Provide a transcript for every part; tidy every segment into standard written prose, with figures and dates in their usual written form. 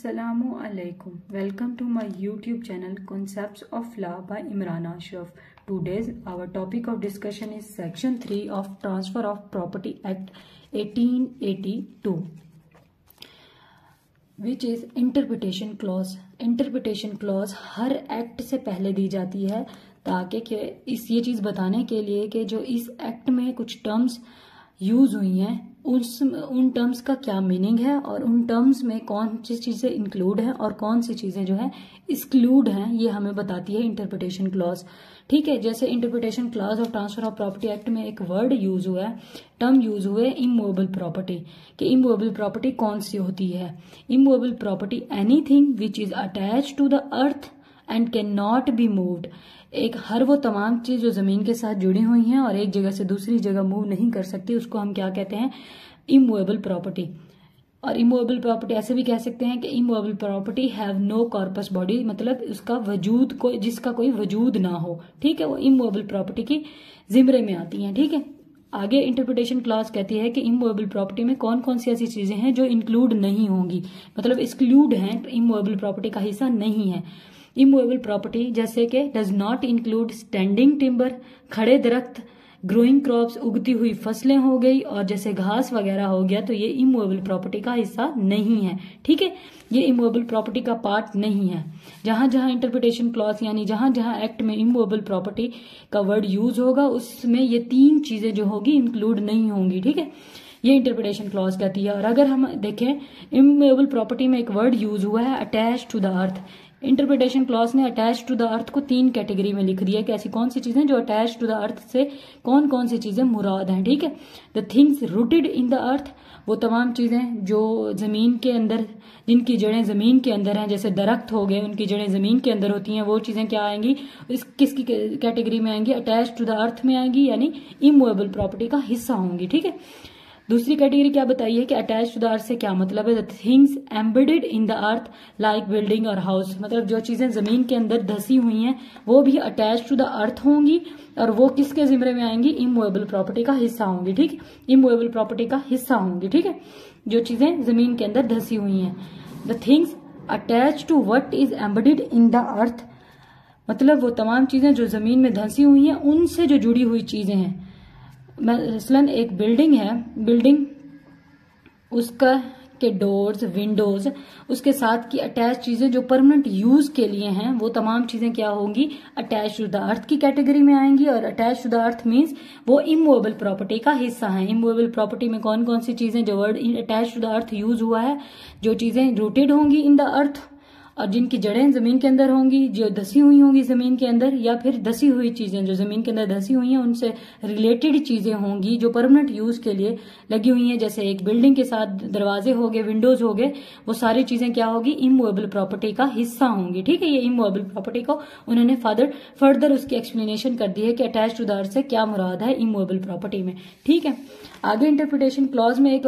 Assalamu alaikum. Welcome to my YouTube channel Concepts of Law by Imran Ashraf. Today's our topic of discussion is Section 3 of Transfer of Property Act 1882, which is Interpretation Clause. Interpretation Clause her act से पहले दी जाती है ताकि ये चीज़ बताने के लिए कि जो इस एक्ट में कुछ टर्म्स यूज हुई हैं उन टर्म्स का क्या मीनिंग है और उन टर्म्स में कौन सी चीजें इंक्लूड हैं और कौन सी चीजें जो है एक्सक्लूड हैं, ये हमें बताती है इंटरप्रिटेशन क्लॉज। ठीक है, जैसे interpretation clause of transfer of property act में एक वर्ड यूज हुआ है, टर्म यूज हुए इमूवेबल प्रॉपर्टी। कि इमूवेबल प्रॉपर्टी कौन सी होती है? Immovable property anything which is attach to the earth and can not be moved. एक हर वो तमाम चीज जो जमीन के साथ जुड़ी हुई हैं और एक जगह से दूसरी जगह मूव नहीं कर सकती, उसको हम क्या कहते हैं? Immovable property. और इमूवेबल प्रॉपर्टी ऐसे भी कह सकते हैं कि immovable property have no corpus body, मतलब उसका वजूद कोई जिसका कोई वजूद ना हो। ठीक है, वो इमूवेबल प्रॉपर्टी की जिम्रे में आती हैं। ठीक है, आगे इंटरप्रिटेशन क्लॉज कहती है कि इमूवेबल प्रॉपर्टी में कौन कौन सी ऐसी चीजें हैं जो इंक्लूड नहीं होंगी, मतलब एक्सक्लूड हैं, इमूवेबल प्रॉपर्टी का हिस्सा नहीं है। इमूवेबल प्रॉपर्टी जैसे कि does not include standing timber, खड़े दरख्त, ग्रोइंग क्रॉप्स, उगती हुई फसलें हो गई, और जैसे घास वगैरह हो गया, तो ये इमूवेबल प्रॉपर्टी का हिस्सा नहीं है। ठीक है, ये इमूवेबल प्रॉपर्टी का पार्ट नहीं है। जहां जहां इंटरप्रिटेशन क्लॉज यानी जहां जहां एक्ट में इमूवेबल प्रॉपर्टी का वर्ड यूज होगा उसमें ये तीन चीजें जो होगी इंक्लूड नहीं होंगी। ठीक है, ये इंटरप्रिटेशन क्लॉज कहती है। और अगर हम देखें इमूवेबल प्रॉपर्टी में एक वर्ड यूज हुआ है attach to the earth. Interpretation clause ने अटैच टू द अर्थ को तीन कैटेगरी में लिख दिया कि ऐसी कौन सी चीजें जो अटैच टू द अर्थ से कौन कौन सी चीजें मुराद हैं। ठीक है, the things rooted in the अर्थ, वो तमाम चीजें जो जमीन के अंदर, जिनकी जड़ें जमीन के अंदर हैं, जैसे दरख्त हो गए उनकी जड़ें जमीन के अंदर होती हैं, वो चीजें क्या आएंगी? किसकी कैटेगरी में आएंगी? अटैच टू द अर्थ में आएंगी, यानी इमूवेबल प्रॉपर्टी का हिस्सा होंगी। ठीक है, दूसरी कैटेगरी क्या बताई है कि अटैच टू द अर्थ से क्या मतलब है? The things embedded in the earth like building और हाउस, मतलब जो चीजें जमीन के अंदर धसी हुई हैं वो भी अटैच टू द अर्थ होंगी और वो किसके जिम्मे में आएंगी? इमूवेबल प्रॉपर्टी का हिस्सा होंगी। ठीक है, इमूवेबल प्रॉपर्टी का हिस्सा होंगी। ठीक है, जो चीजें जमीन के अंदर धसी हुई हैं। The things attach to what is embedded in the earth, मतलब वो तमाम चीजें जो जमीन में धसी हुई हैं उनसे जो जुड़ी हुई चीजें हैं। मसलन एक बिल्डिंग है, बिल्डिंग उसका के डोर्स, विंडोज, उसके साथ की अटैच चीजें जो परमानेंट यूज के लिए हैं, वो तमाम चीजें क्या होंगी? अटैच टू द अर्थ की कैटेगरी में आएंगी। और attach to the earth means वो इमूवेबल प्रॉपर्टी का हिस्सा है। इमूवेबल प्रॉपर्टी में कौन कौन सी चीजें जो word attach to the earth use हुआ है, जो चीजें रूटेड होंगी इन द अर्थ और जिनकी जड़ें जमीन के अंदर होंगी, जो धसी हुई होंगी जमीन के अंदर, या फिर धसी हुई चीजें जो जमीन के अंदर धसी हुई हैं उनसे रिलेटेड चीजें होंगी जो परमानेंट यूज के लिए लगी हुई हैं। जैसे एक बिल्डिंग के साथ दरवाजे हो गए, विंडोज हो गए, वो सारी चीजें क्या होगी? इमूवेबल प्रॉपर्टी का हिस्सा होंगी। ठीक है, ये इमूवेबल प्रॉपर्टी को उन्होंने फर्दर उसकी एक्सप्लेनेशन कर दी है कि अटैच टू द अर्थ से क्या मुराद है इमूवेबल प्रॉपर्टी में। ठीक है, आगे इंटरप्रिटेशन क्लॉज में एक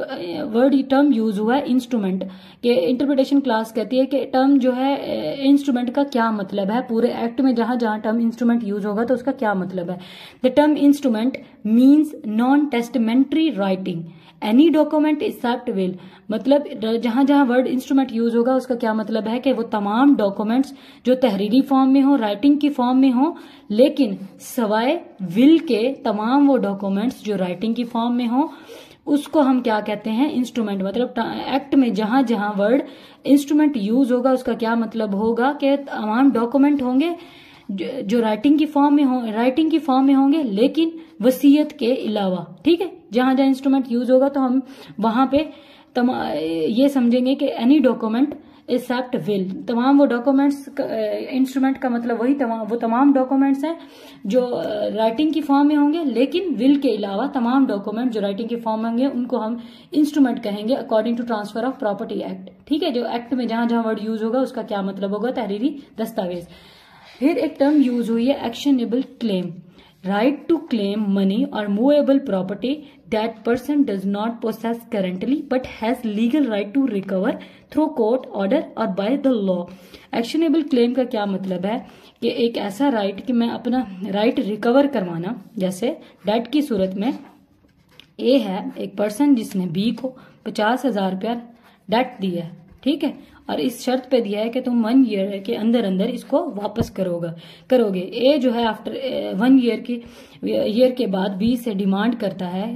वर्ड टर्म यूज हुआ है इंस्ट्रूमेंट। के इंटरप्रिटेशन क्लॉज कहती है कि टर्म जो है इंस्ट्रूमेंट का क्या मतलब है, पूरे एक्ट में जहां जहां टर्म इंस्ट्रूमेंट यूज होगा तो उसका क्या मतलब है। The term instrument means non testamentary writing any document except will, मतलब जहां जहां वर्ड इंस्ट्रूमेंट यूज होगा उसका क्या मतलब है कि वो तमाम डॉक्यूमेंट्स जो तहरीरी फॉर्म में हो, राइटिंग की फॉर्म में हो, लेकिन सवाए विल के तमाम वो डॉक्यूमेंट्स जो राइटिंग की फॉर्म में हो, उसको हम क्या कहते हैं? इंस्ट्रूमेंट। मतलब एक्ट में जहां जहां वर्ड इंस्ट्रूमेंट यूज होगा उसका क्या मतलब होगा कि तमाम डॉक्यूमेंट होंगे जो राइटिंग की फॉर्म में होंगे लेकिन वसीयत के अलावा। ठीक है, जहां जहां इंस्ट्रूमेंट यूज होगा तो हम वहां पे ये समझेंगे कि एनी डॉक्यूमेंट एक्सेप्ट विल, तमाम वो डॉक्यूमेंट्स, इंस्ट्रूमेंट का मतलब वो तमाम डॉक्यूमेंट्स हैं जो राइटिंग की फॉर्म में होंगे, लेकिन विल के अलावा तमाम डॉक्यूमेंट जो राइटिंग की फॉर्म में होंगे उनको हम इंस्ट्रूमेंट कहेंगे according to transfer of property act. ठीक है, जो एक्ट में जहां जहां वर्ड यूज होगा उसका क्या मतलब होगा? तहरीरी दस्तावेज। फिर एक टर्म यूज हुई है actionable claim, right to claim money और movable property that person does not possess currently but has legal right to recover through court order और by the law. Actionable claim का क्या मतलब है कि एक ऐसा राइट कि मैं अपना राइट रिकवर करवाना, जैसे डेट की सूरत में ए है एक पर्सन जिसने बी को 50,000 रुपया डेट दी है। ठीक है, और इस शर्त पे दिया है कि तुम 1 ईयर के अंदर अंदर इसको वापस करोगे। ए जो है आफ्टर 1 ईयर के बाद बी से डिमांड करता है,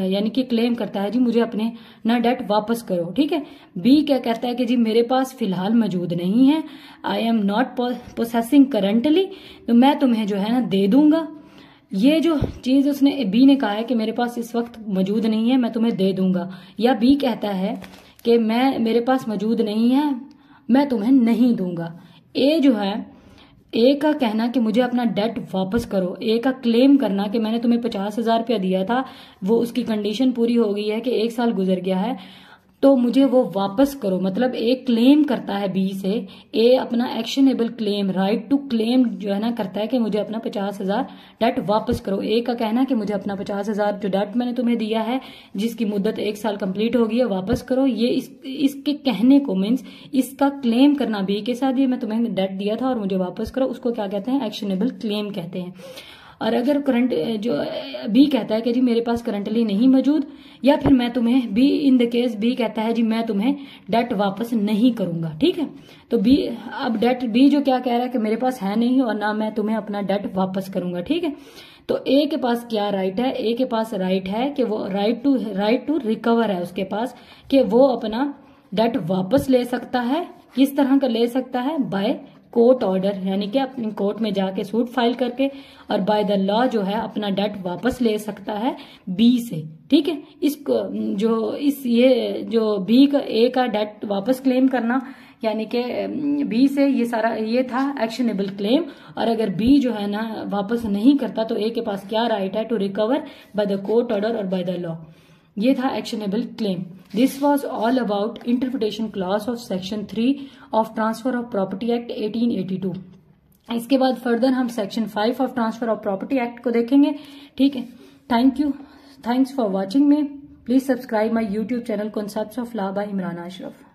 यानी कि क्लेम करता है जी मुझे अपने ना डेट वापस करो, ठीक है। बी क्या कहता है कि जी मेरे पास फिलहाल मौजूद नहीं है, आई एम नॉट पोसेसिंग करंटली, तो मैं तुम्हें जो है ना दे दूंगा। ये जो चीज उसने बी ने कहा है कि मेरे पास इस वक्त मौजूद नहीं है, मैं तुम्हें दे दूंगा, या बी कहता है कि मेरे पास मौजूद नहीं है, मैं तुम्हें नहीं दूंगा। ए जो है, ए का कहना कि मुझे अपना डेट वापस करो, ए का क्लेम करना कि मैंने तुम्हें 50,000 रुपया दिया था, वो उसकी कंडीशन पूरी हो गई है कि 1 साल गुजर गया है तो मुझे वो वापस करो। मतलब ए क्लेम करता है बी से, ए अपना actionable claim, right to claim जो है ना करता है कि मुझे अपना 50,000 डेट वापस करो। ए का कहना कि मुझे अपना 50,000 जो डेट मैंने तुम्हें दिया है जिसकी मुद्दत 1 साल कंप्लीट हो गई है वापस करो। ये इसके कहने को मीन्स इसका क्लेम करना बी के साथ, ये मैं तुम्हें डेट दिया था और मुझे वापस करो, उसको क्या कहते हैं, एक्शनेबल क्लेम कहते हैं। और अगर करंट जो बी कहता है कि जी मेरे पास करंटली नहीं मौजूद, या फिर मैं तुम्हें B in the case B कहता है जी मैं तुम्हें डेट वापस नहीं करूंगा, ठीक है। तो बी अब डेट बी जो क्या कह रहा है कि मेरे पास है नहीं और ना मैं तुम्हें अपना डेट वापस करूंगा, ठीक है। तो ए के पास क्या राइट है, ए के पास राइट है कि वो राइट टू रिकवर है उसके पास, कि वो अपना डेट वापस ले सकता है। किस तरह का ले सकता है, बाय कोर्ट ऑर्डर, यानी कि अपनी कोर्ट में जाके सूट फाइल करके, और बाय द लॉ जो है अपना डेट वापस ले सकता है बी से, ठीक है। इसको ये जो बी का ए का डेट वापस क्लेम करना, यानी कि बी से ये था एक्शनेबल क्लेम। और अगर बी जो है ना वापस नहीं करता तो ए के पास क्या राइट है, to recover by the court order और बाय द लॉ। ये था actionable claim. This was all about interpretation clause of section 3 of transfer of property act 1882। इसके बाद फर्दर हम section 5 of transfer of property act को देखेंगे, ठीक है। Thanks for watching me. Please subscribe my YouTube channel concepts of law by Imran Ashraf.